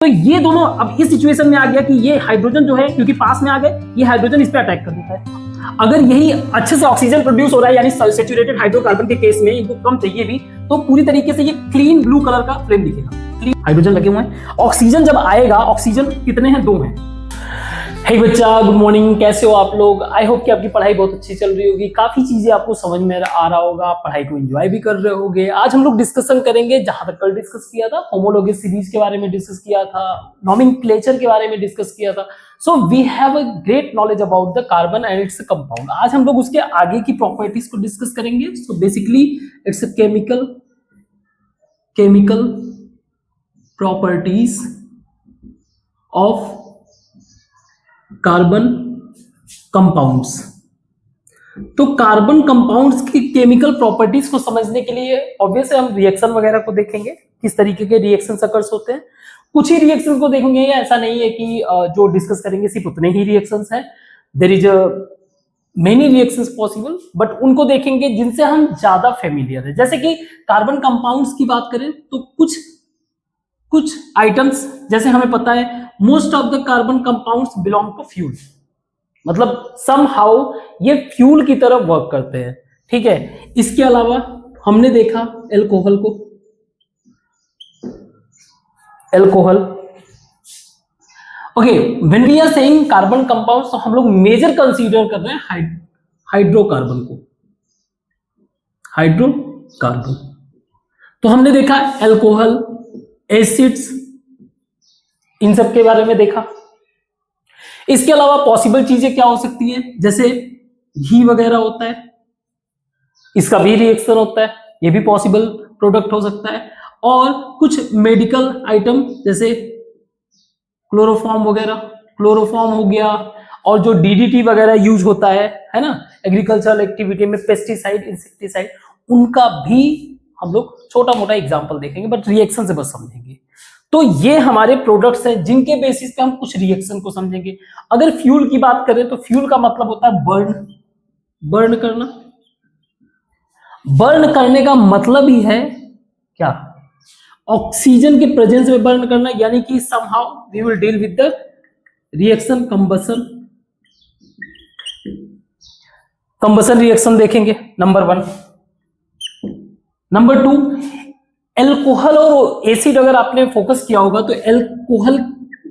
तो ये दोनों अब इस सिचुएशन में आ गया कि ये हाइड्रोजन जो है क्योंकि पास में आ गए, ये हाइड्रोजन इस पे अटैक कर देता है। अगर यही अच्छे से ऑक्सीजन प्रोड्यूस हो रहा है यानी सैचुरेटेड हाइड्रोकार्बन के केस में इनको कम चाहिए भी, तो पूरी तरीके से ये क्लीन ब्लू कलर का फ्लेम दिखेगा। क्लीन हाइड्रोजन लगे हुए हैं। ऑक्सीजन जब आएगा, ऑक्सीजन कितने हैं? 2 हैं। हे बच्चा, गुड मॉर्निंग, कैसे हो आप लोग? आई होप कि आपकी पढ़ाई बहुत अच्छी चल रही होगी, काफी चीजें आपको समझ में आ रहा होगा, पढ़ाई को एंजॉय भी कर रहे होगे। आज हम लोग डिस्कशन करेंगे, जहां तक कल डिस्कस किया था, होमोलॉजी सीरीज के बारे में डिस्कस किया था, नोमेनक्लेचर के बारे में डिस्कस किया था। So we have a great knowledge about the carbon and its compound. आज हम लोग उसके आगे की प्रॉपर्टीज को डिस्कस करेंगे। So basically it's a chemical properties of carbon compounds. तो कार्बन कंपाउंड्स की केमिकल प्रॉपर्टीज को समझने के लिए ऑब्वियस है हम रिएक्शन वगैरह को देखेंगे, किस तरीके के रिएक्शन अकर्स होते हैं। कुछ ही रिएक्शन को देखेंगे, ऐसा नहीं है कि जो डिस्कस करेंगे सिर्फ उतने ही रिएक्शंस हैं। There is many reactions possible, but उनको देखेंगे जिनसे हम ज्यादा फेमिलियर है। जैसे कि कार्बन कंपाउंड्स की बात करें तो कुछ आइटम्स, जैसे हमें पता है most of the carbon compounds belong to fuel, मतलब समहाउ ये फ्यूल की तरह वर्क करते हैं, ठीक है। इसके अलावा हमने देखा एल्कोहल को, alcohol. Okay, when we are saying carbon compounds तो हम लोग मेजर कंसीडर कर रहे हैं हाइड्रोकार्बन को, हाइड्रोकार्बन। तो हमने देखा एल्कोहल, एसिड्स, इन सब के बारे में देखा। इसके अलावा पॉसिबल चीजें क्या हो सकती हैं, जैसे घी वगैरह होता है, इसका भी रिएक्शन होता है, ये भी पॉसिबल प्रोडक्ट हो सकता है। और कुछ मेडिकल आइटम जैसे क्लोरोफॉर्म वगैरह, क्लोरोफॉर्म हो गया, और जो डीडीटी वगैरह यूज होता है ना, एग्रीकल्चरल एक्टिविटी में, पेस्टिसाइड, इंसेक्टिसाइड, उनका भी हम लोग छोटा मोटा एग्जांपल देखेंगे, बट रिएक्शन से बस समझेंगे। तो ये हमारे प्रोडक्ट्स हैं जिनके बेसिस पे हम कुछ रिएक्शन को समझेंगे। अगर फ्यूल की बात करें तो फ्यूल का मतलब होता है बर्न करना। बर्न करने का मतलब ही है क्या? ऑक्सीजन के प्रेजेंस में बर्न करना, यानी कि somehow we will deal with the reaction combustion reaction देखेंगे, नंबर 1। नंबर 2, एल्कोहल और एसिड अगर आपने फोकस किया होगा तो एल्कोहल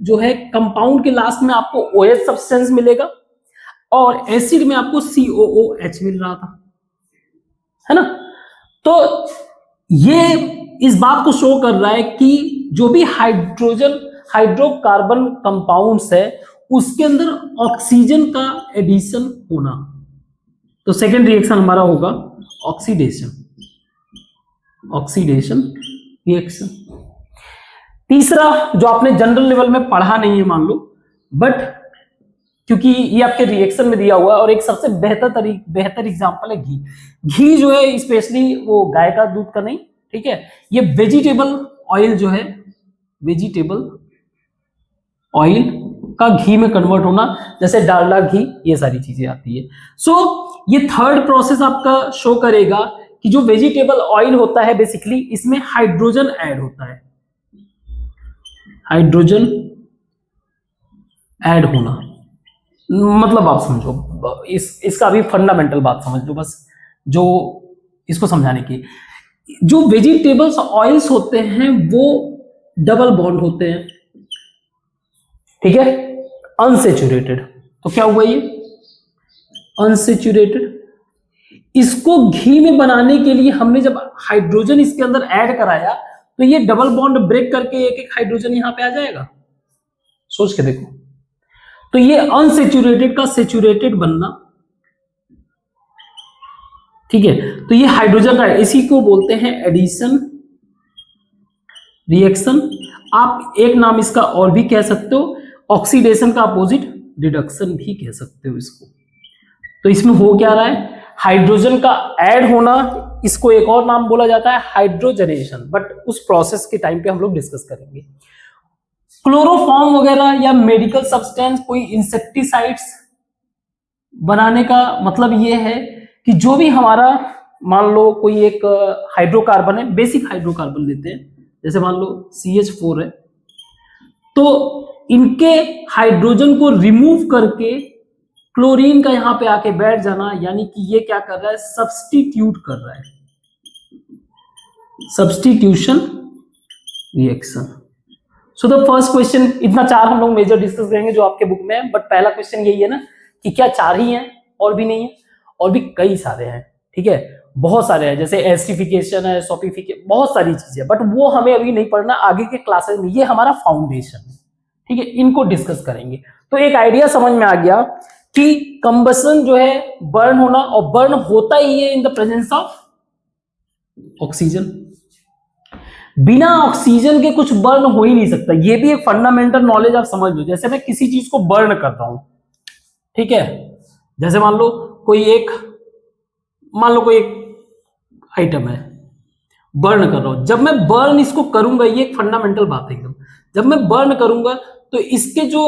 जो है कंपाउंड के लास्ट में आपको OH सब्सटेंस मिलेगा, और एसिड में आपको COOH मिल रहा था, है ना। तो ये इस बात को शो कर रहा है कि जो भी हाइड्रोकार्बन कंपाउंड्स है उसके अंदर ऑक्सीजन का एडिशन होना। तो सेकेंड रिएक्शन हमारा होगा ऑक्सीडेशन रिएक्शन। तीसरा जो आपने जनरल लेवल में पढ़ा नहीं है मान लो, बट क्योंकि ये आपके रिएक्शन में दिया हुआ है, और एक सबसे बेहतर एग्जांपल है घी। घी जो है स्पेशली वो गाय का दूध का नहीं, ठीक है, ये वेजिटेबल ऑयल जो है, वेजिटेबल ऑयल का घी में कन्वर्ट होना, जैसे डालडा घी, ये सारी चीजें आती है। सो ये थर्ड प्रोसेस आपका शो करेगा कि जो वेजिटेबल ऑयल होता है बेसिकली इसमें हाइड्रोजन ऐड होता है, हाइड्रोजन ऐड होना। मतलब आप समझो, इसका भी फंडामेंटल बात समझ लो बस, जो इसको समझाने की। जो वेजिटेबल्स ऑयल्स होते हैं वो डबल बॉन्ड होते हैं, ठीक है, अनसेचुरेटेड। तो क्या हुआ ये अनसेचुरेटेड। इसको घी में बनाने के लिए हमने जब हाइड्रोजन इसके अंदर ऐड कराया तो ये डबल बॉन्ड ब्रेक करके एक एक हाइड्रोजन यहां पे आ जाएगा, सोच के देखो। तो ये अनसेचुरेटेड का सेचुरेटेड बनना, ठीक है, तो ये हाइड्रोजन का, इसी को बोलते हैं एडिशन रिएक्शन। आप एक नाम इसका और भी कह सकते हो, ऑक्सीडेशन का अपोजिट रिडक्शन भी कह सकते हो इसको। तो इसमें हो क्या रहा है, हाइड्रोजन का ऐड होना, इसको एक और नाम बोला जाता है हाइड्रोजनेशन, बट उस प्रोसेस के टाइम पे हम लोग डिस्कस करेंगे। क्लोरोफॉर्म वगैरह या मेडिकल सब्सटेंस, कोई इंसेक्टिसाइड्स बनाने का मतलब ये है कि जो भी हमारा, मान लो कोई एक हाइड्रोकार्बन है, बेसिक हाइड्रोकार्बन लेते हैं, जैसे मान लो CH4 है, तो इनके हाइड्रोजन को रिमूव करके क्लोरीन का यहां पे आके बैठ जाना, यानी कि ये क्या कर रहा है, सब्स्टिट्यूट कर रहा है, substitution reaction. So the first question, इतना 4 हम लोग मेजर डिस्कस करेंगे जो आपके बुक में है, बट पहला क्वेश्चन यही है ना कि क्या 4 ही हैं और भी नहीं है, और भी कई सारे हैं, ठीक है, बहुत सारे हैं, जैसे एसिडिफिकेशन है, सॉल्फिफिकेशन, बहुत सारी चीजें, बट वो हमें अभी नहीं पढ़ना, आगे के क्लासेस में, ये हमारा फाउंडेशन है, ठीक है, इनको डिस्कस करेंगे। तो एक आइडिया समझ में आ गया कि कंबशन जो है बर्न होना, और बर्न होता ही है in the presence of oxygen. बिना ऑक्सीजन के कुछ बर्न हो ही नहीं सकता, ये भी एक फंडामेंटल नॉलेज आप समझ लो। जैसे मैं किसी चीज को बर्न कर रहा हूं, ठीक है, जैसे मान लो कोई एक आइटम है, बर्न कर रहा हूं, जब मैं बर्न इसको करूंगा, ये एक फंडामेंटल बात है एकदम, जब मैं बर्न करूंगा तो इसके जो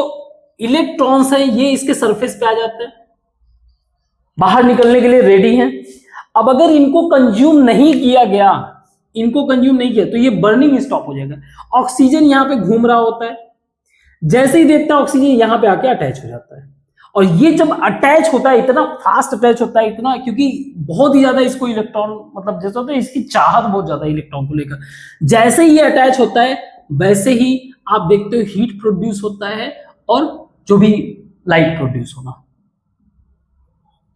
इलेक्ट्रॉन्स हैं ये इसके सरफेस पे आ जाते हैं, बाहर निकलने के लिए रेडी हैं। अब अगर इनको कंज्यूम नहीं किया गया, तो ये बर्निंग स्टॉप हो जाएगा। ऑक्सीजन यहां पे घूम रहा होता है, जैसे ही देखता है ऑक्सीजन यहां पे आके अटैच हो जाता है, और ये जब अटैच होता है, इतना फास्ट अटैच होता है, इतना, क्योंकि बहुत ही ज्यादा इसको इलेक्ट्रॉन, मतलब जैसे होता है इसकी चाहत बहुत ज्यादा इलेक्ट्रॉन को लेकर, जैसे ही ये अटैच होता है वैसे ही आप देखते हो हीट प्रोड्यूस होता है और जो भी लाइट प्रोड्यूस होना।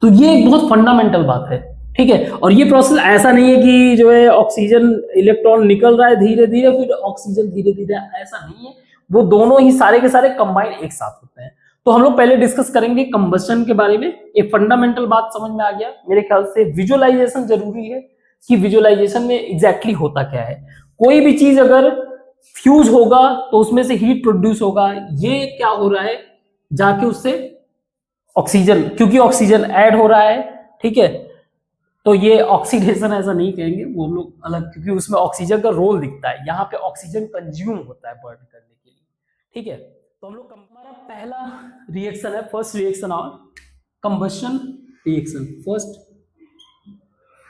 तो ये एक बहुत फंडामेंटल बात है, ठीक है। और ये प्रोसेस ऐसा नहीं है कि जो है ऑक्सीजन इलेक्ट्रॉन निकल रहा है धीरे धीरे, फिर ऑक्सीजन धीरे धीरे, ऐसा नहीं है, वो दोनों ही सारे के सारे कंबाइन एक साथ होते हैं। तो हम लोग पहले डिस्कस करेंगे कंबशन के बारे में। एक फंडामेंटल बात समझ में आ गया मेरे ख्याल से, विजुअलाइजेशन जरूरी है कि विजुअलाइजेशन में एग्जैक्टली होता क्या है। कोई भी चीज अगर फ्यूज होगा तो उसमें से हीट प्रोड्यूस होगा, ये क्या हो रहा है, जाके उससे ऑक्सीजन, क्योंकि ऑक्सीजन ऐड हो रहा है, ठीक है, तो ये ऑक्सीडेशन ऐसा नहीं कहेंगे, वो हम लोग अलग, क्योंकि उसमें ऑक्सीजन का रोल दिखता है, यहाँ पे ऑक्सीजन कंज्यूम होता है बर्न करने के लिए, ठीक है। तो हम लोग, हमारा पहला रिएक्शन है, फर्स्ट रिएक्शन और combustion reaction, first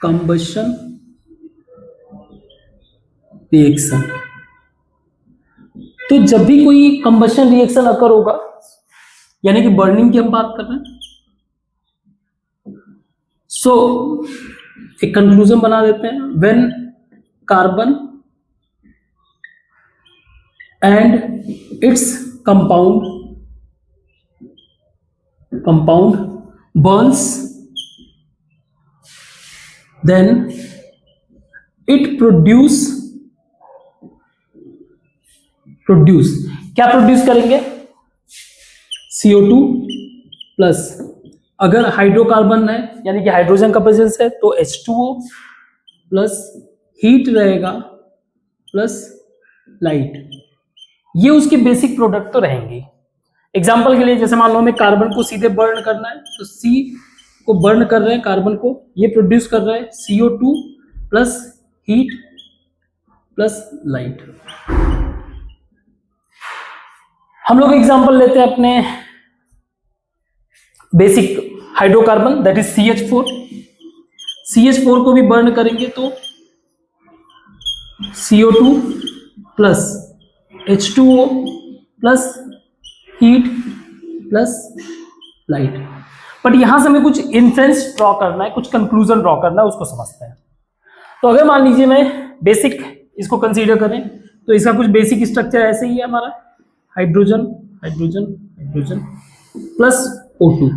combustion reaction. तो जब भी कोई कंबशन रिएक्शन अकर होगा, यानी कि बर्निंग की हम बात कर रहे हैं, सो एक कंक्लूजन बना देते हैं, when carbon and its compound burns, then it produce क्या प्रोड्यूस करेंगे, CO2 प्लस, अगर हाइड्रोकार्बन है यानी कि हाइड्रोजन का प्रेजेंस है तो H2O प्लस हीट रहेगा प्लस लाइट, ये उसके बेसिक प्रोडक्ट तो रहेंगे। एग्जाम्पल के लिए जैसे मान लो हमें कार्बन को सीधे बर्न करना है, तो C को बर्न कर रहे हैं, कार्बन को, ये प्रोड्यूस कर रहा है CO2 plus heat plus light. हम लोग एग्जाम्पल लेते हैं अपने basic hydrocarbon, that is CH4। CH4 को भी बर्न करेंगे तो CO2 plus H2O plus heat plus light. But यहां से हमें कुछ इन्फ्रेंस ड्रॉ करना है, कुछ कंक्लूजन ड्रॉ करना है, उसको समझते हैं। तो अगर मान लीजिए मैं बेसिक इसको कंसीडर करें तो इसका कुछ बेसिक स्ट्रक्चर ऐसे ही है हमारा, hydrogen hydrogen hydrogen plus O2,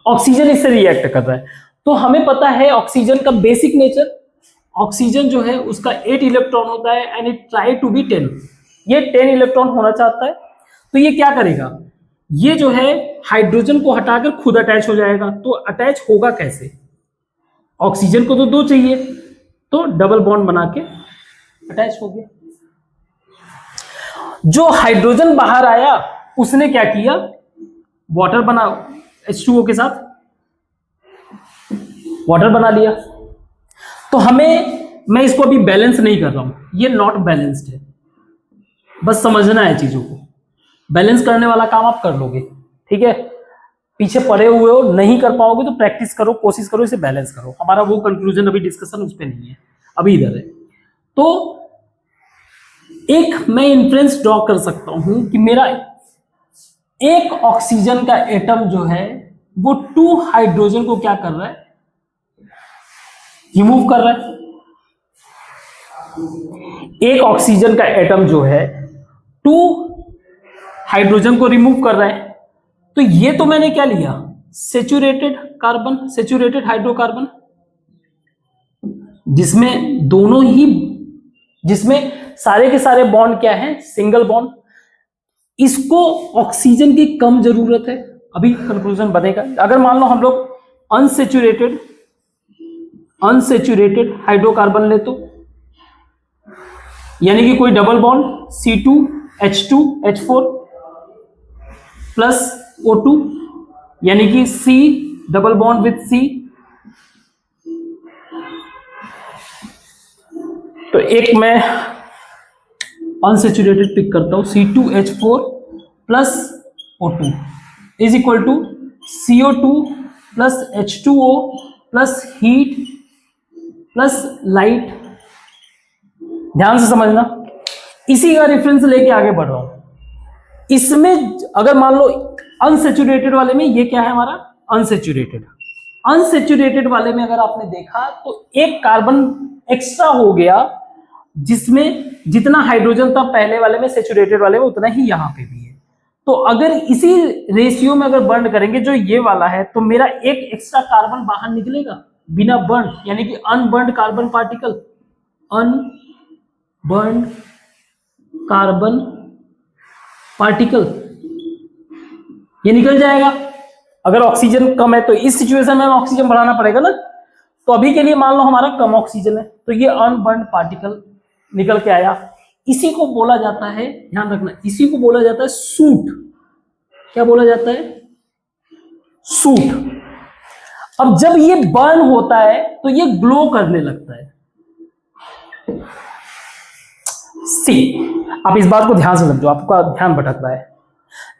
oxygen इससे रिएक्ट कर रहा है। तो हमें पता है ऑक्सीजन का बेसिक नेचर, ऑक्सीजन जो है उसका 8 इलेक्ट्रॉन होता है and it try to be 10, ये 10 इलेक्ट्रॉन होना चाहता है। तो ये क्या करेगा, ये जो है हाइड्रोजन को हटाकर खुद अटैच हो जाएगा। तो अटैच होगा कैसे, ऑक्सीजन को तो 2 चाहिए, तो डबल बॉन्ड बना के अटैच हो गया। जो हाइड्रोजन बाहर आया उसने क्या किया, वाटर बना, H2O के साथ वाटर बना लिया। तो मैं इसको अभी बैलेंस नहीं कर रहा हूं, ये नॉट बैलेंस्ड है, बस समझना है चीजों को। बैलेंस करने वाला काम आप कर लोगे, ठीक है, पीछे पड़े हुए हो नहीं कर पाओगे तो प्रैक्टिस करो, कोशिश करो, इसे बैलेंस करो। हमारा वो कंक्लूजन अभी डिस्कशन उस पर नहीं है, अभी इधर है। तो एक मैं इन्फ्रेंस ड्रॉ कर सकता हूं कि मेरा एक ऑक्सीजन का एटम जो है वो 2 हाइड्रोजन को क्या कर रहा है, रिमूव कर रहा है। एक ऑक्सीजन का एटम जो है 2 हाइड्रोजन को रिमूव कर रहा है। तो ये तो मैंने क्या लिया, सेचुरेटेड कार्बन, सेचुरेटेड हाइड्रोकार्बन, जिसमें दोनों ही, जिसमें सारे के सारे बॉन्ड क्या है, सिंगल बॉन्ड। इसको ऑक्सीजन की कम जरूरत है। अभी कंक्लूजन बनेगा। अगर मान लो हम लोग अनसेचुरेटेड हाइड्रोकार्बन ले तो, यानी कि कोई double bond C2H2H4 plus O2, यानी कि C double bond with C। तो एक मैं अनसेचुरेटेड पिक करता हूं, C2H4 plus O2 is equal to CO2 plus H2O plus heat plus light. ध्यान से समझना, इसी का रेफरेंस लेके आगे बढ़ रहा हूं। इसमें अगर मान लो अनसेचुरेटेड वाले में ये क्या है हमारा, अनसेचुरेटेड वाले में अगर आपने देखा तो एक कार्बन एक्स्ट्रा हो गया, जिसमें जितना हाइड्रोजन था पहले वाले में, सेचुरेटेड वाले में, उतना ही यहां पे भी है। तो अगर इसी रेशियो में अगर बर्न करेंगे जो ये वाला है, तो मेरा एक एक्स्ट्रा कार्बन बाहर निकलेगा बिना बर्न, यानी कि unburned carbon particle, unburned carbon particle ये निकल जाएगा। अगर ऑक्सीजन कम है तो इस सिचुएशन में ऑक्सीजन बढ़ाना पड़ेगा ना। तो अभी के लिए मान लो हमारा कम ऑक्सीजन है, तो ये अनबर्न्ड पार्टिकल निकल के आया। इसी को बोला जाता है, ध्यान रखना, इसी को बोला जाता है सूट। क्या बोला जाता है, सूट। अब जब ये बर्न होता है तो ये ग्लो करने लगता है। सी, आप इस बात को ध्यान से समझो, आपका ध्यान भटक रहा है।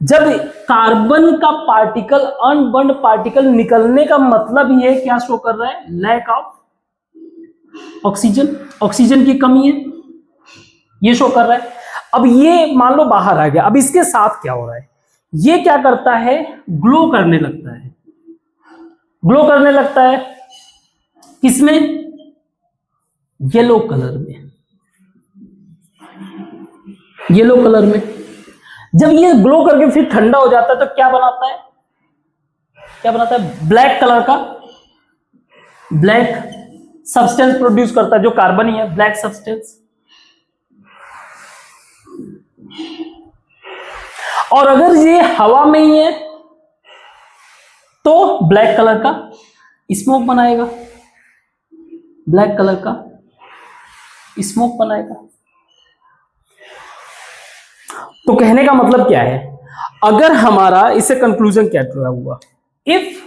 जब कार्बन का पार्टिकल, अनबर्न्ड पार्टिकल निकलने का मतलब ये क्या शो कर रहा है, लैक ऑफ ऑक्सीजन, ऑक्सीजन की कमी है, ये शो कर रहा है। अब ये मान लो बाहर आ गया, अब इसके साथ क्या हो रहा है, ये क्या करता है, ग्लो करने लगता है। ग्लो करने लगता है किसमें, येलो कलर में, येलो कलर में। जब ये ग्लो करके फिर ठंडा हो जाता है तो क्या बनाता है, क्या बनाता है, ब्लैक कलर का, ब्लैक सब्सटेंस प्रोड्यूस करता है, जो कार्बन ही है, ब्लैक सब्सटेंस। और अगर ये हवा में ही है तो ब्लैक कलर का स्मोक बनाएगा, ब्लैक कलर का स्मोक बनाएगा। तो कहने का मतलब क्या है, अगर हमारा इससे कंक्लूजन क्या हुआ, इफ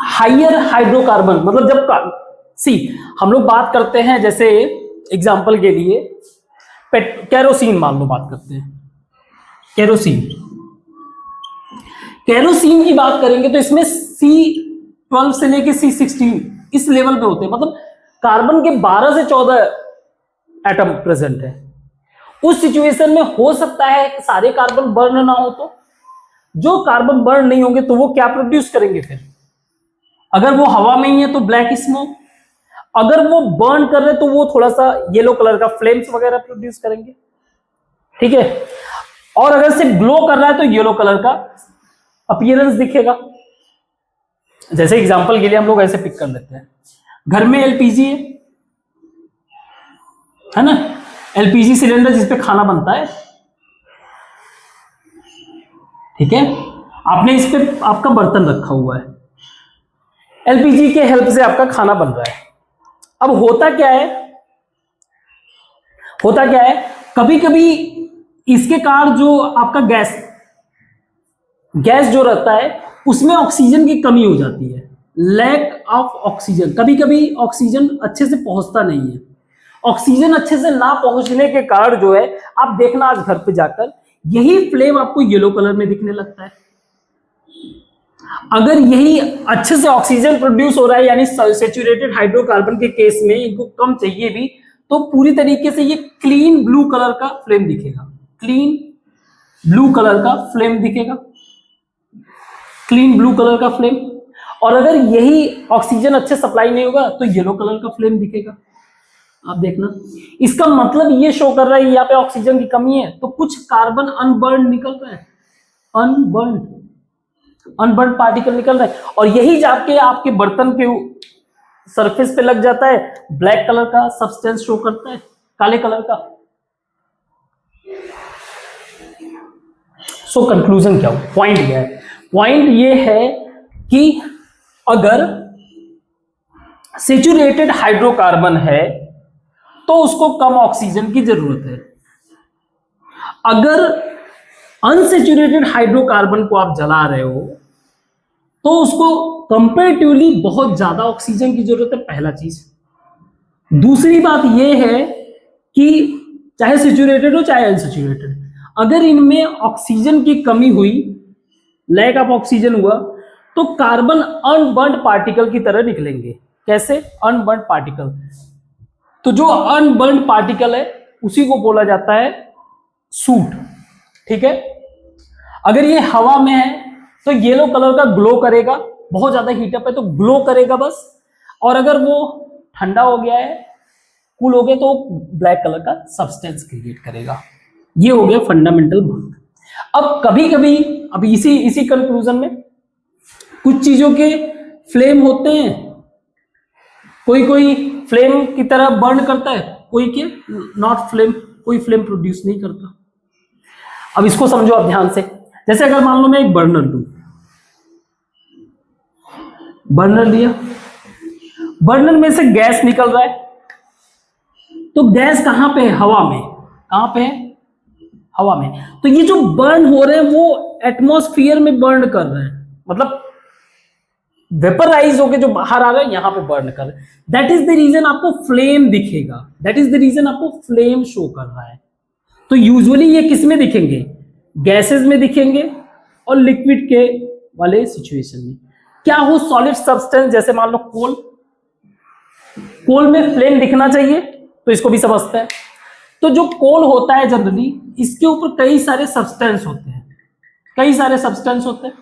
हायर हाइड्रोकार्बन, मतलब जब हम लोग बात करते हैं, जैसे एग्जांपल के लिए केरोसिन मान लो बात करते हैं, केरोसिन की बात करेंगे तो इसमें C12 से लेके C16 इस लेवल पे होते हैं, मतलब कार्बन के 12 से 14 एटम प्रेजेंट है। उस सिचुएशन में हो सकता है कि सारे कार्बन बर्न ना हो, तो जो कार्बन बर्न नहीं होंगे तो वो क्या प्रोड्यूस करेंगे फिर, अगर वो हवा में ही है तो ब्लैक स्मोक, अगर वो बर्न कर रहे तो वो थोड़ा सा येलो कलर का फ्लेम्स वगैरह प्रोड्यूस करेंगे, ठीक है। और अगर सिर्फ ग्लो कर रहा है तो येलो कलर का अपीयरेंस दिखेगा। जैसे एग्जांपल के लिए हम लोग ऐसे पिक कर लेते हैं, घर में एलपीजी है ना, एलपीजी सिलेंडर जिसपे खाना बनता है, ठीक है, आपने इस पे आपका बर्तन रखा हुआ है, एलपीजी के हेल्प से आपका खाना बन रहा है। अब होता क्या है, कभी कभी इसके कारण जो आपका गैस जो रहता है उसमें ऑक्सीजन की कमी हो जाती है, लैक ऑफ ऑक्सीजन। कभी कभी ऑक्सीजन अच्छे से पहुंचता नहीं है, ऑक्सीजन अच्छे से ना पहुंचने के कारण जो है, आप देखना आज घर पे जाकर यही फ्लेम आपको येलो कलर में दिखने लगता है। अगर यही अच्छे से ऑक्सीजन प्रोड्यूस हो रहा है, यानी सेचुरेटेड हाइड्रोकार्बन के केस में इनको कम चाहिए भी, तो पूरी तरीके से ये क्लीन ब्लू कलर का फ्लेम दिखेगा, क्लीन ब्लू कलर का फ्लेम दिखेगा, क्लीन ब्लू कलर का फ्लेम। और अगर यही ऑक्सीजन अच्छे सप्लाई नहीं होगा तो येलो कलर का फ्लेम दिखेगा। आप देखना, इसका मतलब ये शो कर रहा है यहाँ पे ऑक्सीजन की कमी है, तो कुछ कार्बन अनबर्न निकल रहा है, अनबर्न पार्टिकल निकल रहा है, और यही जाके आपके बर्तन के सरफेस पे लग जाता है, ब्लैक कलर का सब्सटेंस शो करता है, काले कलर का। सो कंक्लूजन क्या हो, पॉइंट क्या है? पॉइंट ये है कि अगर सैचुरेटेड हाइड्रोकार्बन है तो उसको कम ऑक्सीजन की जरूरत है। अगर अनसैचुरेटेड हाइड्रोकार्बन को आप जला रहे हो तो उसको कंपैरेटिवली बहुत ज्यादा ऑक्सीजन की जरूरत है, पहला चीज। दूसरी बात यह है कि चाहे सैचुरेटेड हो चाहे अनसैचुरेटेड, अगर इनमें ऑक्सीजन की कमी हुई, लैक ऑफ ऑक्सीजन हुआ, तो कार्बन अनबर्न्ड पार्टिकल की तरह निकलेंगे। कैसे? Unburned particle. तो जो अनबर्न्ड पार्टिकल है उसी को बोला जाता है सूट। ठीक है, अगर ये हवा में है तो येलो कलर का ग्लो करेगा, बहुत ज्यादा हीटअप है तो ग्लो करेगा बस, और अगर वो ठंडा हो गया है, कूल हो गया, तो ब्लैक कलर का सब्सटेंस क्रिएट करेगा। ये हो गया फंडामेंटल बात। अब कभी कभी, अब इसी कंक्लूजन में कुछ चीजों के फ्लेम होते हैं, कोई फ्लेम की तरह बर्न करता है, कोई के नॉट फ्लेम, कोई फ्लेम प्रोड्यूस नहीं करता। अब इसको समझो आप ध्यान से। जैसे अगर मान लो मैं एक बर्नर लूं, बर्नर लिया, बर्नर में से गैस निकल रहा है, तो गैस कहां पे है? हवा में। कहां पे है? हवा में। तो ये जो बर्न हो रहे हैं वो एटमॉस्फेयर में बर्न कर रहे हैं, मतलब वेपराइज होके जो बाहर आ रहे हैं यहां पे बर्न कर रहे हैं। दैट इज द रीजन आपको फ्लेम दिखेगा, दैट इज द रीजन आपको फ्लेम शो कर रहा है। तो यूजुअली ये किस में दिखेंगे? गैसेस में दिखेंगे और लिक्विड के वाले सिचुएशन में। क्या हो? सॉलिड सब्सटेंस, जैसे मान लो कोल, कोल में फ्लेम दिखना चाहिए, तो इसको भी समझते हैं। तो जो कोल होता है जनरली, इसके ऊपर कई सारे सब्सटेंस होते हैं, कई सारे सब्सटेंस होते हैं।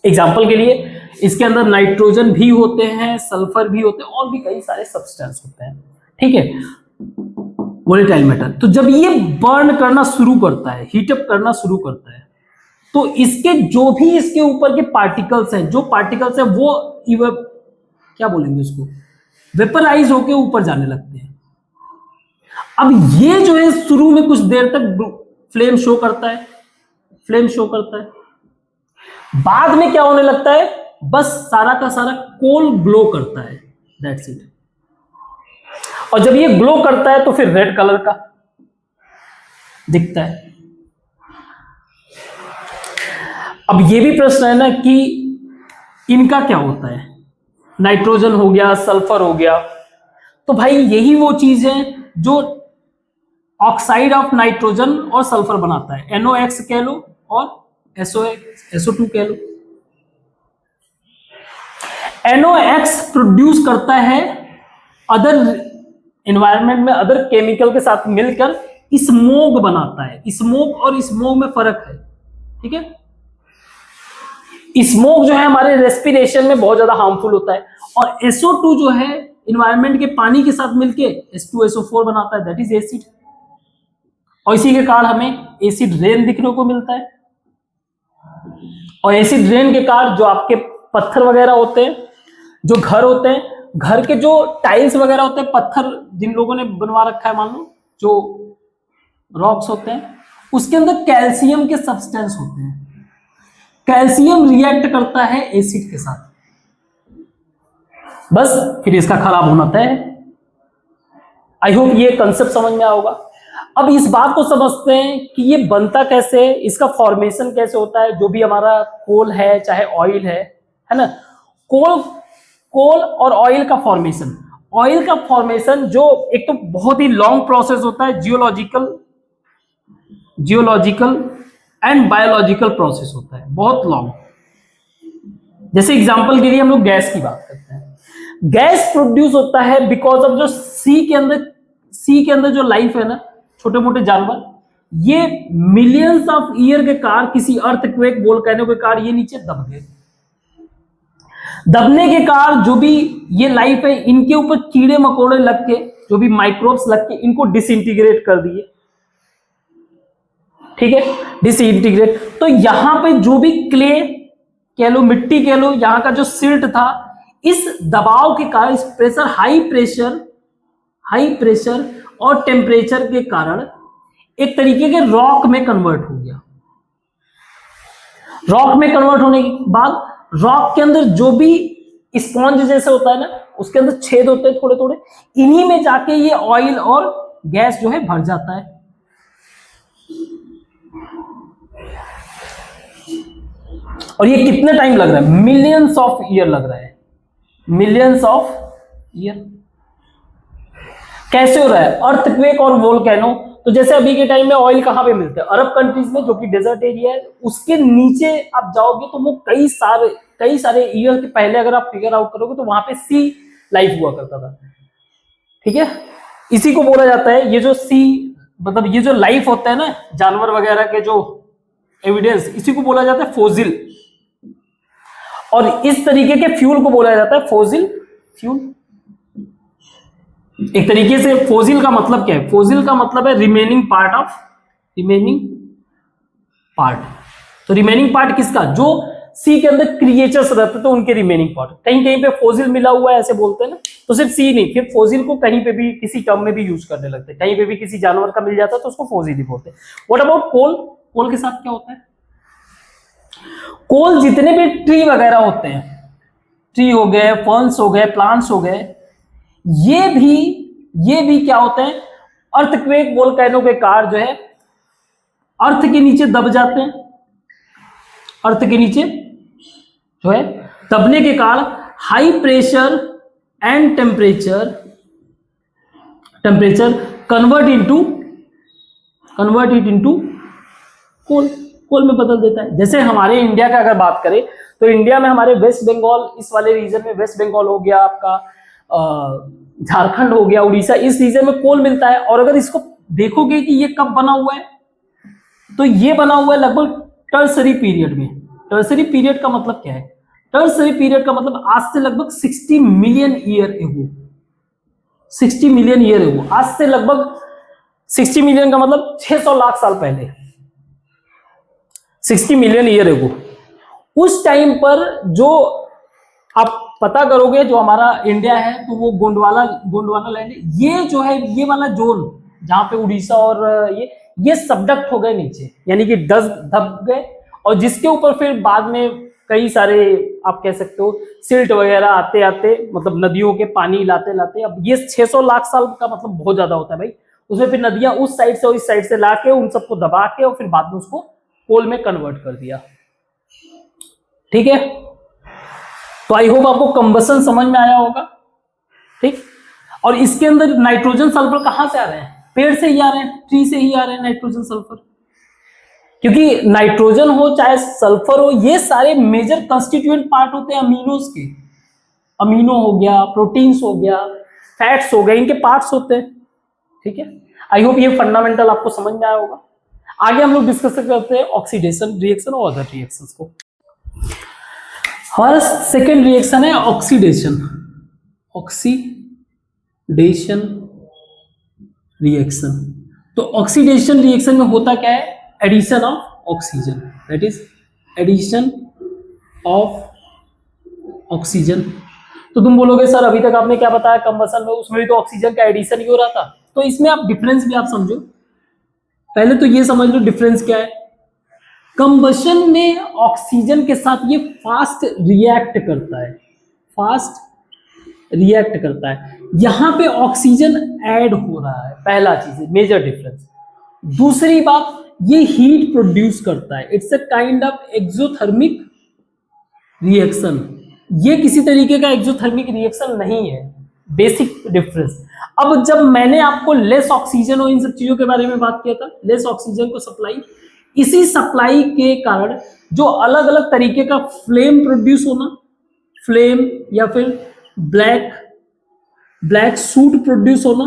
एग्जाम्पल के लिए इसके अंदर नाइट्रोजन भी होते हैं, सल्फर भी होते हैं, और भी कई सारे सब्सटेंस होते हैं। ठीक है, वोलेटाइल मैटर। तो जब ये बर्न करना शुरू करता है, हीटअप करना शुरू करता है, तो इसके जो भी इसके ऊपर के पार्टिकल्स हैं, जो पार्टिकल्स हैं वो क्या बोलेंगे उसको, वेपराइज होके ऊपर जाने लगते हैं। अब ये जो है शुरू में कुछ देर तक फ्लेम शो करता है, फ्लेम शो करता है, बाद में क्या होने लगता है? बस सारा का सारा कोल ग्लो करता है, दैट्स इट। और जब ये ग्लो करता है तो फिर रेड कलर का दिखता है। अब ये भी प्रश्न है ना कि इनका क्या होता है? नाइट्रोजन हो गया, सल्फर हो गया, तो भाई यही वो चीज है जो ऑक्साइड ऑफ नाइट्रोजन और सल्फर बनाता है, NOx कह लो और SO2 कह लो। NOx प्रोड्यूस करता है अदर एनवायरनमेंट में, अदर केमिकल के साथ मिलकर स्मोक बनाता है। स्मोक और स्मोक में फर्क है, ठीक है। स्मोक जो है हमारे रेस्पिरेशन में बहुत ज्यादा हार्मफुल होता है, और SO2 जो है एनवायरनमेंट के पानी के साथ मिलके H2SO4 बनाता है, दैट इज एसिड। और इसी के कारण हमें एसिड रेन दिखने को मिलता है। और एसिड रेन के कारण जो आपके पत्थर वगैरह होते हैं, जो घर होते हैं, घर के जो टाइल्स वगैरह होते हैं, पत्थर जिन लोगों ने बनवा रखा है, मान लो जो रॉक्स होते हैं, उसके अंदर कैल्शियम के सब्सटेंस होते हैं। कैल्शियम रिएक्ट करता है एसिड के साथ, बस फिर इसका खराब होना तय है। आई होप ये कंसेप्ट समझ में आओगा। अब इस बात को समझते हैं कि ये बनता कैसे है, इसका फॉर्मेशन कैसे होता है। जो भी हमारा कोल है चाहे ऑयल है ना, कोल और ऑयल का फॉर्मेशन, ऑयल का फॉर्मेशन जो एक तो बहुत ही लॉन्ग प्रोसेस होता है, जियोलॉजिकल एंड बायोलॉजिकल प्रोसेस होता है, बहुत लॉन्ग। जैसे एग्जांपल के लिए हम लोग गैस की बात करते हैं, गैस प्रोड्यूस होता है बिकॉज ऑफ जो सी के अंदर जो लाइफ है ना, छोटे मोटे जानवर, ये मिलियंस ऑफ ईयर के कार किसी अर्थक्वेक वोल्केनो के कार ये नीचे दब गए। दबने के कार जो भी ये लाइफ है, इनके ऊपर कीड़े मकोड़े लग के, जो भी माइक्रोब्स लग के इनको डिसइंटीग्रेट कर दिए। ठीक है, डिसइंटीग्रेट। तो यहां पे जो भी क्ले कह लो, मिट्टी कह लो, यहां का जो सिल्ट था, इस दबाव के कारण, इस प्रेशर, हाई प्रेशर और टेम्परेचर के कारण एक तरीके के रॉक में कन्वर्ट हो गया। रॉक में कन्वर्ट होने के बाद रॉक के अंदर जो भी स्पॉन्ज जैसे होता है ना, उसके अंदर छेद होते हैं थोड़े थोड़े, इन्हीं में जाके ये ऑयल और गैस जो है भर जाता है। और ये कितने टाइम लग रहा है? मिलियंस ऑफ ईयर लग रहा है, मिलियंस ऑफ ईयर। कैसे हो रहा है? अर्थक्वेक और वोल्केनो। तो जैसे अभी के टाइम में ऑयल कहां पे मिलते हैं? अरब कंट्रीज में, जो कि डेजर्ट एरिया है, उसके नीचे आप जाओगे तो वो कई सारे ईयर के पहले अगर आप फिगर आउट करोगे तो वहां पे सी लाइफ हुआ करता था। ठीक है, इसी को बोला जाता है, ये जो सी मतलब ये जो लाइफ होता है ना जानवर वगैरह के जो एविडेंस, इसी को बोला जाता है फोसिल। और इस तरीके के फ्यूल को बोला जाता है फोसिल फ्यूल। एक तरीके से फोसिल का मतलब क्या है? फोसिल का मतलब है remaining part of, remaining part. तो रिमेनिंग पार्ट किसका? जो सी के अंदर क्रिएचर्स रहते तो उनके रिमेनिंग पार्ट। कहीं कहीं पे फोसिल मिला हुआ है ऐसे बोलते हैं ना, तो सिर्फ सी नहीं, फिर फोसिल को कहीं पे भी किसी टर्म में भी यूज करने लगते हैं। कहीं पे भी किसी जानवर का मिल जाता है तो उसको फोसिल ही बोलते हैं। व्हाट अबाउट कोल? कोल के साथ क्या होता है? कोल जितने भी ट्री वगैरह होते हैं, ट्री हो गए, फर्न्स हो गए, प्लांट्स हो गए, ये भी क्या होते हैं? अर्थक्वेक वोल्केनो के कार जो है अर्थ के नीचे दब जाते हैं। अर्थ के नीचे जो है दबने के कारण high pressure and temperature convert it into coal में बदल देता है। जैसे हमारे इंडिया का अगर बात करें तो इंडिया में हमारे वेस्ट बंगाल, इस वाले रीजन में वेस्ट बंगाल हो गया, आपका झारखंड हो गया, उड़ीसा, इस रीजन में कोल मिलता है। और अगर इसको देखोगे कि ये कब बना हुआ है, तो ये बना हुआ है लगभग टर्सरी पीरियड में। टर्सरी पीरियड का मतलब क्या है? टर्सरी पीरियड का मतलब आज से लगभग 60 million year ago. 60 million year ago, आज से लगभग 60 मिलियन का मतलब 600 लाख साल पहले, 60 मिलियन ईयर एगो। उस टाइम पर जो आप पता करोगे, जो हमारा इंडिया है तो वो गोंडवाना लैंड है। ये जो है, ये वाला जोन जहां पे उड़ीसा और ये सबडक्ट हो गए नीचे, यानी कि दब गए। और जिसके ऊपर फिर बाद में कई सारे आप कह सकते हो सिल्ट वगैरह आते आते, मतलब नदियों के पानी लाते लाते, अब ये 600 लाख साल का मतलब बहुत ज्यादा होता है भाई। उसमें फिर नदियां उस साइड से और इस साइड से लाके उन सबको दबा के और फिर बाद में उसको कोल में कन्वर्ट कर दिया। ठीक है, तो आई होप आपको कंबसन समझ में आया होगा। ठीक, और इसके अंदर नाइट्रोजन सल्फर कहां से आ रहे हैं? पेड़ से ही आ रहे हैं, ट्री से ही आ रहे हैं नाइट्रोजन सल्फर। क्योंकि नाइट्रोजन हो चाहे सल्फर हो, ये सारे मेजर कंस्टिट्यूएंट पार्ट होते हैं अमीनोज के। अमीनो हो गया, प्रोटीन्स हो गया, फैट्स हो गए, इनके पार्ट्स होते हैं। ठीक है, आई होप ये फंडामेंटल आपको समझ में आया होगा। आगे हम लोग डिस्कस करते हैं ऑक्सीडेशन रिएक्शन और अदर रिएक्शंस को। हमारा सेकेंड रिएक्शन है ऑक्सीडेशन। Oxidation reaction. तो ऑक्सीडेशन रिएक्शन में होता क्या है? Addition of oxygen, that is addition of oxygen. तो तुम बोलोगे सर अभी तक आपने क्या बताया कंबसन में, उसमें भी तो ऑक्सीजन का एडिशन ही हो रहा था। तो इसमें आप डिफरेंस भी आप समझो। पहले तो ये समझ लो डिफरेंस क्या है। कंबशन में ऑक्सीजन के साथ ये फास्ट रिएक्ट करता है, फास्ट रिएक्ट करता है। यहां पे ऑक्सीजन ऐड हो रहा है, पहला चीज है, मेजर डिफरेंस। दूसरी बात, ये हीट प्रोड्यूस करता है। It's a kind of exothermic reaction. ये किसी तरीके का एक्सोथर्मिक रिएक्शन नहीं है, बेसिक डिफरेंस। अब जब मैंने आपको लेस ऑक्सीजन और इन सब चीजों के बारे में बात किया था, लेस ऑक्सीजन को सप्लाई, इसी सप्लाई के कारण जो अलग अलग तरीके का फ्लेम प्रोड्यूस होना, फ्लेम या फिर ब्लैक सूट प्रोड्यूस होना,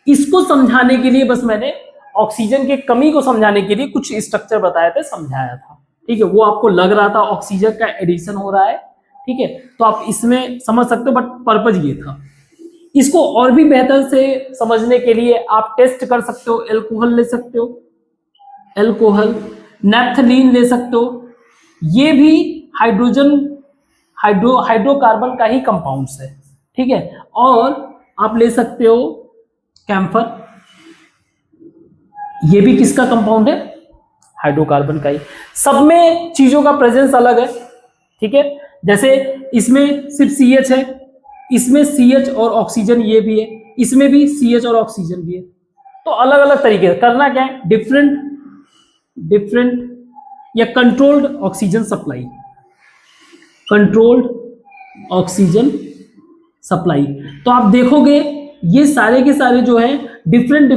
इसको समझाने के लिए बस मैंने ऑक्सीजन की कमी को समझाने के लिए कुछ स्ट्रक्चर बताए थे, समझाया था। ठीक है, वो आपको लग रहा था ऑक्सीजन का एडिशन हो रहा है। ठीक है, तो आप इसमें समझ सकते हो, बट पर्पज ये था। इसको और भी बेहतर से समझने के लिए आप टेस्ट कर सकते हो, एल्कोहल ले सकते हो, एल्कोहल, नैप्थलीन ले सकते हो, ये भी हाइड्रोकार्बन का ही कंपाउंड्स है। ठीक है, और आप ले सकते हो कैम्फर, ये भी किसका कंपाउंड है? हाइड्रोकार्बन का ही। सब में चीजों का प्रेजेंस अलग है। ठीक है, जैसे इसमें सिर्फ CH है, इसमें CH और ऑक्सीजन ये भी है, इसमें भी CH और ऑक्सीजन भी है। तो अलग अलग तरीके से करना क्या है, डिफरेंट या controlled oxygen supply, controlled oxygen supply. तो आप देखोगे ये सारे के सारे जो है डिफरेंट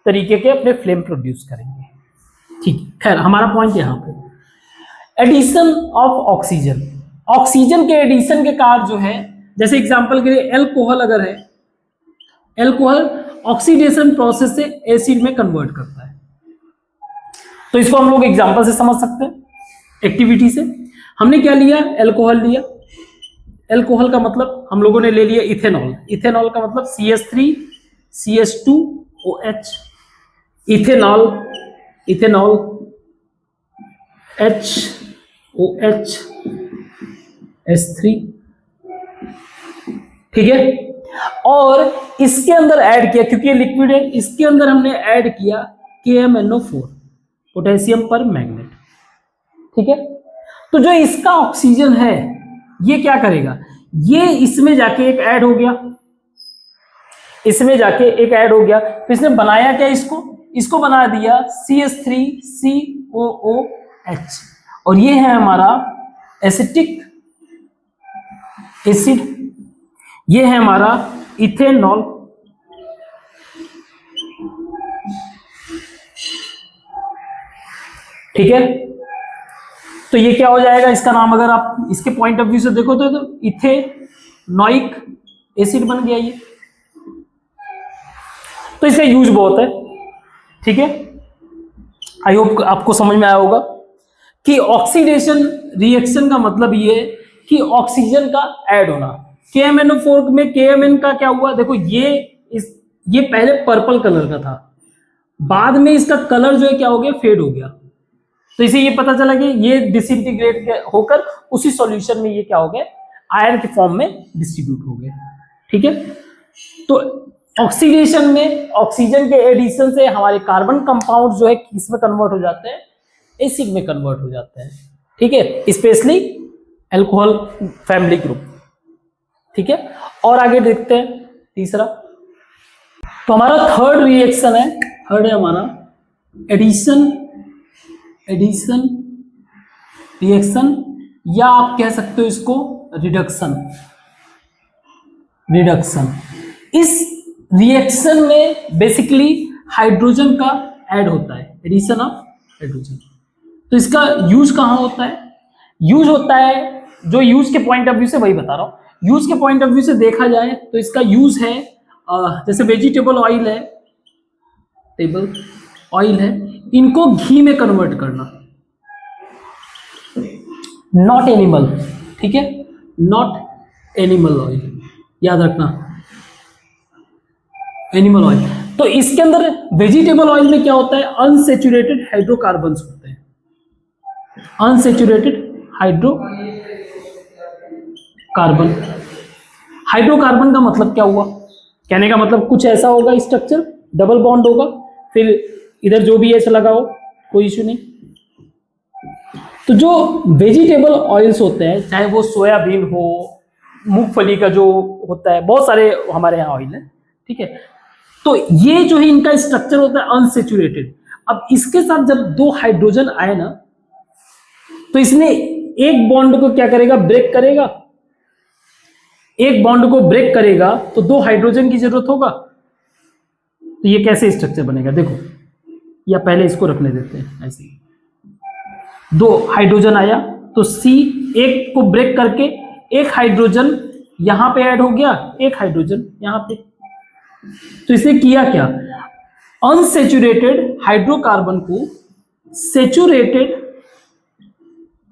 तरीके के अपने फ्लेम प्रोड्यूस करेंगे। ठीक है, खैर हमारा पॉइंट यहां पे एडिशन ऑफ ऑक्सीजन, ऑक्सीजन के एडिशन के कार्य जो है, जैसे एग्जांपल के लिए एल्कोहल अगर है, एल्कोहल ऑक्सीडेशन प्रोसेस से एसिड में कन्वर्ट करता है। तो इसको हम लोग एग्जांपल से समझ सकते हैं, एक्टिविटी से। हमने क्या लिया? एल्कोहल लिया। एल्कोहल का मतलब हम लोगों ने ले लिया इथेनॉल, इथेनॉल का मतलब CH3 CH2OH, ethanol HOH H3। ठीक है, और इसके अंदर ऐड किया, क्योंकि ये लिक्विड है, इसके अंदर हमने ऐड किया KMnO4, पोटेशियम पर मैग्नेट। ठीक है, तो जो इसका ऑक्सीजन है ये क्या करेगा, ये इसमें जाके एक ऐड हो गया, इसमें जाके एक ऐड हो गया, तो इसने बनाया क्या? इसको बना दिया CH3COOH, और ये है हमारा एसिटिक एसिड, ये है हमारा इथेनॉल। ठीक है, तो ये क्या हो जाएगा, इसका नाम अगर आप इसके पॉइंट ऑफ व्यू से देखो तो इथेनोइक एसिड बन गया ये। तो इसका यूज बहुत है। ठीक है, आई होप आपको समझ में आया होगा कि ऑक्सीडेशन रिएक्शन का मतलब ये है कि ऑक्सीजन का ऐड होना। KMnO4 में KMn का क्या हुआ, देखो ये पहले पर्पल कलर का था, बाद में इसका कलर जो है क्या हो गया, फेड हो गया। तो इसे ये पता चला कि ये डिसइंटीग्रेट होकर उसी सॉल्यूशन में ये क्या हो गया, आयन के फॉर्म में डिस्ट्रीब्यूट हो गए। ठीक है, तो ऑक्सीडेशन में ऑक्सीजन के एडिशन से हमारे कार्बन कंपाउंड जो है किसमें कन्वर्ट हो जाते हैं, एसिड में कन्वर्ट हो जाते हैं। ठीक है, स्पेशली अल्कोहल फैमिली ग्रुप। ठीक है, और आगे देखते हैं तीसरा। तो हमारा थर्ड रिएक्शन है, थर्ड है हमारा एडिशन रिएक्शन, या आप कह सकते हो इसको रिडक्शन। इस रिएक्शन में बेसिकली हाइड्रोजन का ऐड होता है, एडिशन ऑफ हाइड्रोजन। तो इसका यूज कहां होता है? यूज होता है, जो यूज के पॉइंट ऑफ व्यू से वही बता रहा हूं। यूज के पॉइंट ऑफ व्यू से देखा जाए तो इसका यूज है जैसे वेजिटेबल ऑयल है, टेबल ऑयल है, इनको घी में कन्वर्ट करना, नॉट एनिमल। ठीक है, नॉट एनिमल ऑयल, याद रखना, एनिमल ऑयल। तो इसके अंदर वेजिटेबल ऑयल में क्या होता है, अनसेचुरेटेड हाइड्रोकार्बन्स होते हैं, अनसेचुरेटेड हाइड्रोकार्बन। हाइड्रोकार्बन का मतलब क्या हुआ, कहने का मतलब कुछ ऐसा होगा स्ट्रक्चर, डबल बॉन्ड होगा, फिर इधर जो भी ऐसा लगा हो, कोई इश्यू नहीं। तो जो वेजिटेबल ऑयल्स होते हैं, चाहे वो सोयाबीन हो, मूंगफली का जो होता है, बहुत सारे हमारे यहाँ ऑयल है। ठीक है, तो ये जो है इनका स्ट्रक्चर होता है अनसेचुरेटेड। अब इसके साथ जब दो हाइड्रोजन आए ना, तो इसने एक बॉन्ड को क्या करेगा, ब्रेक करेगा। एक बॉन्ड को ब्रेक करेगा तो दो हाइड्रोजन की जरूरत होगा। तो ये कैसे स्ट्रक्चर बनेगा, देखो, या पहले इसको रखने देते हैं ऐसे ही। दो हाइड्रोजन आया तो C एक को ब्रेक करके एक हाइड्रोजन यहां पे ऐड हो गया एक हाइड्रोजन यहां पे। तो इसने किया क्या, अनसेचुरेटेड हाइड्रोकार्बन को सेचुरेटेड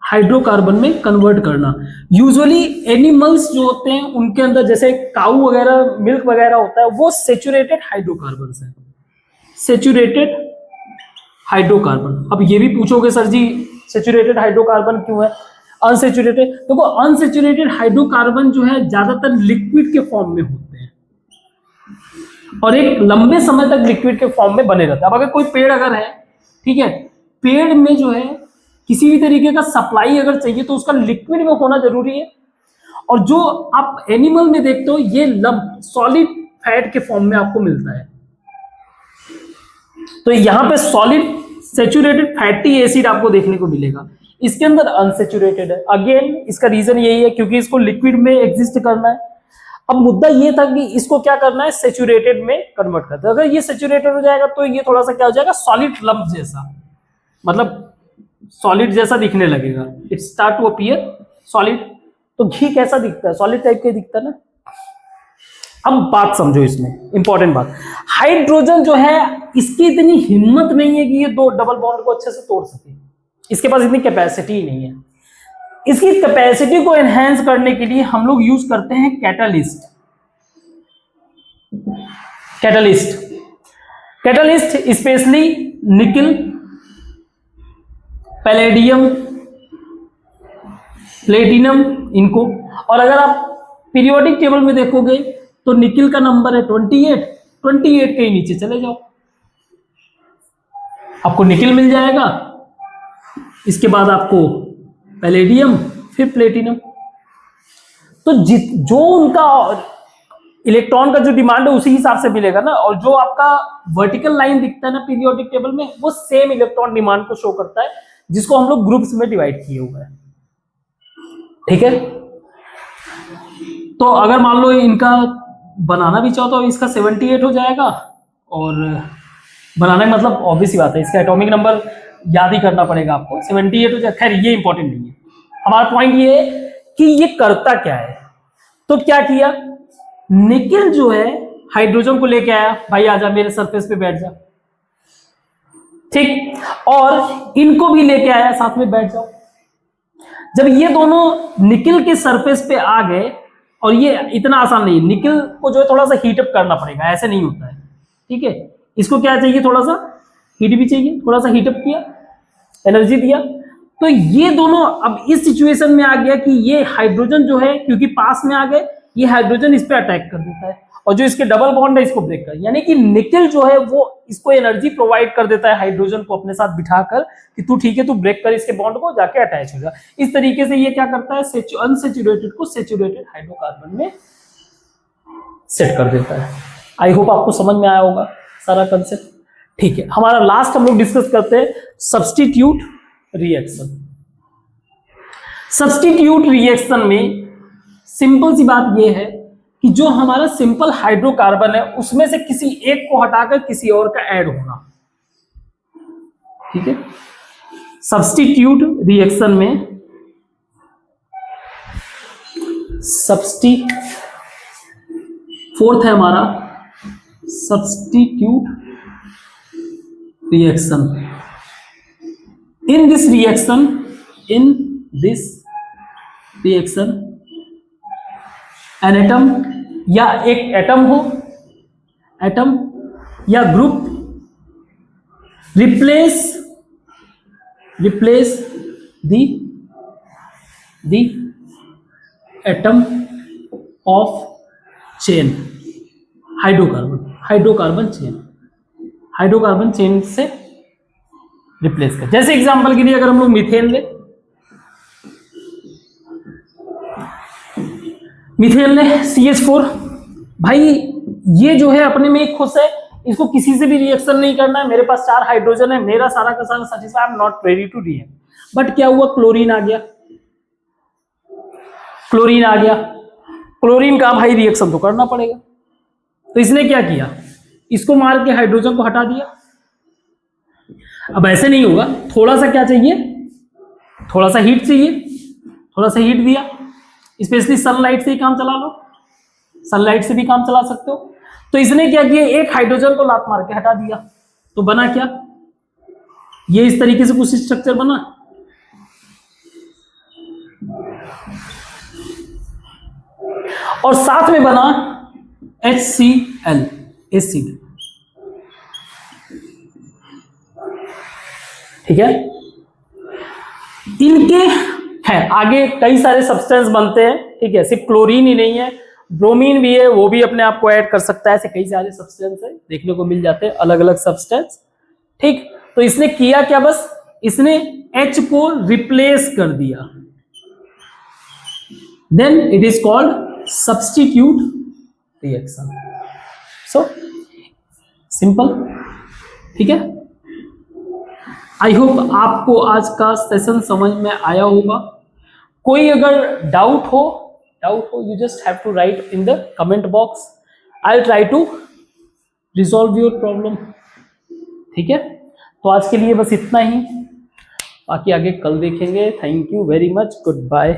हाइड्रोकार्बन में कन्वर्ट करना। यूजुअली एनिमल्स जो होते हैं उनके अंदर जैसे काऊ वगैरह मिल्क वगैरह होता है वो सेचुरेटेड हाइड्रोकार्बन है, सेचुरेटेड हाइड्रोकार्बन। अब ये भी पूछोगे सर जी सेचुरेटेड हाइड्रोकार्बन क्यों है, अनसेचुरेटेड। तो वो अनसेचुरेटेड हाइड्रोकार्बन जो है ज्यादातर लिक्विड के फॉर्म में होते हैं और एक लंबे समय तक लिक्विड के फॉर्म में बने रहता है। अब अगर कोई पेड़ अगर है, ठीक है, पेड़ में जो है किसी भी तरीके का सप्लाई अगर चाहिए तो उसका लिक्विड में होना जरूरी है। और जो आप एनिमल में देखते हो ये सॉलिड फैट के फॉर्म में आपको मिलता है। तो यहां पे सॉलिड सेचुरेटेड फैटी एसिड आपको देखने को मिलेगा, इसके अंदर अनसेचुरेटेड है। अगेन इसका रीजन यही है क्योंकि इसको लिक्विड में एग्जिस्ट करना है। अब मुद्दा ये था कि इसको क्या करना है, सेचुरेटेड में कन्वर्ट करना है। अगर ये सेचुरेटेड हो जाएगा तो ये थोड़ा सा क्या हो जाएगा, सॉलिड लंप जैसा, मतलब सॉलिड जैसा दिखने लगेगा, it start to appear solid. तो घी कैसा दिखता है, सॉलिड टाइप का दिखता है ना। अब बात समझो, इसमें इंपॉर्टेंट बात, हाइड्रोजन जो है इसकी इतनी हिम्मत नहीं है कि ये दो डबल बॉन्ड को अच्छे से तोड़ सके, इसके पास इतनी कैपेसिटी ही नहीं है। इसकी कैपेसिटी को एनहेंस करने के लिए हम लोग यूज करते हैं कैटालिस्ट। कैटालिस्ट स्पेशली निकल, पैलेडियम, प्लेटिनम, इनको। और अगर आप पीरियोडिक टेबल में देखोगे तो निकल का नंबर है 28 के ही नीचे चले जाओ आपको निकल मिल जाएगा, इसके बाद आपको पैलेडियम, फिर प्लेटिनम। तो जो उनका इलेक्ट्रॉन का जो डिमांड है उसी हिसाब से मिलेगा ना। और जो आपका वर्टिकल लाइन दिखता है ना पीरियोडिक टेबल में, वो सेम इलेक्ट्रॉन डिमांड को शो करता है, जिसको हम लोग ग्रुप्स में डिवाइड किए हुए हैं, ठीक है। तो अगर मान लो इनका बनाना भी चाहो तो इसका 78 हो जाएगा, और बनाना मतलब ऑब्वियस ही बात है इसका एटॉमिक नंबर याद ही करना पड़ेगा आपको, 78 हो जाए। खैर ये इंपॉर्टेंट नहीं है, हमारा पॉइंट ये है कि ये करता क्या है। तो क्या किया, निकल जो है हाइड्रोजन को लेके आया, भाई आजा मेरे सरफेस पे बैठ जा, ठीक, और इनको भी लेके आया साथ में, बैठ जाओ। जब ये दोनों निकल के सरफेस पे आ गए, और ये इतना आसान नहीं है, निकल को जो है थोड़ा सा हीटअप करना पड़ेगा, ऐसे नहीं होता है, ठीक है। इसको क्या चाहिए, थोड़ा सा हीट भी चाहिए, थोड़ा सा हीटअप किया, एनर्जी दिया। तो ये दोनों अब इस सिचुएशन में आ गया कि ये हाइड्रोजन जो है क्योंकि पास में आ गए, ये हाइड्रोजन इस पे अटैक कर देता है, और जो इसके डबल बॉन्ड है इसको ब्रेक कर, यानी कि निकल जो है वो इसको एनर्जी प्रोवाइड कर देता है हाइड्रोजन को अपने साथ बिठाकर कि तू ठीक है, तू ब्रेक कर इसके बॉन्ड को, जाके अटैच हो जा। इस तरीके से ये क्या करता है, अनसेचुरेटेड को सेचुरेटेड हाइड्रोकार्बन में सेट कर देता है। आई होप आपको समझ में आया होगा सारा कंसेप्ट, ठीक है। हमारा लास्ट हम लोग डिस्कस करते हैं सब्स्टिट्यूट रिएक्शन। सब्स्टिट्यूट रिएक्शन में सिंपल सी बात यह है कि जो हमारा सिंपल हाइड्रोकार्बन है उसमें से किसी एक को हटाकर किसी और का ऐड होना, ठीक है। सब्स्टिट्यूट रिएक्शन में फोर्थ है हमारा substitute reaction. In this reaction an atom या एक एटम हो, एटम या group replace the atom of chain, hydrocarbon chain से रिप्लेस कर। जैसे एग्जांपल के लिए अगर हम लोग मीथेन ले, CH4, भाई ये जो है अपने में एक खुश है, इसको किसी से भी रिएक्शन नहीं करना है, मेरे पास 4 हाइड्रोजन है, मेरा सारा का सारा satisfy, I am not ready to react. But क्या हुआ, क्लोरीन आ गया, क्लोरीन का भाई रिएक्शन तो करना पड़ेगा। तो इसने क्या किया, इसको मार के हाइड्रोजन को हटा दिया। अब ऐसे नहीं होगा, थोड़ा सा क्या चाहिए, थोड़ा सा हीट चाहिए, थोड़ा सा हीट दिया, स्पेशली सनलाइट से ही काम चला लो, सनलाइट से भी काम चला सकते हो। तो इसने क्या किया, एक हाइड्रोजन को लात मार के हटा दिया, तो बना क्या, ये इस तरीके से कुछ स्ट्रक्चर बना। और साथ में बना HCl, एसिड। ठीक है, इनके है आगे कई सारे सब्सटेंस बनते हैं। ठीक है, सिर्फ क्लोरीन ही नहीं है, ब्रोमीन भी है, वो भी अपने आप को ऐड कर सकता है। ऐसे कई सारे सब्सटेंस है, देखने को मिल जाते हैं अलग अलग सब्सटेंस। ठीक, तो इसने किया क्या, बस इसने H को रिप्लेस कर दिया, then it is called substitute reaction. So simple. ठीक है, आई होप आपको आज का सेशन समझ में आया होगा। कोई अगर डाउट हो you just have to write in the comment box, I will try to resolve your problem. ठीक है, तो आज के लिए बस इतना ही, बाकी आगे कल देखेंगे। Thank you very much, good bye.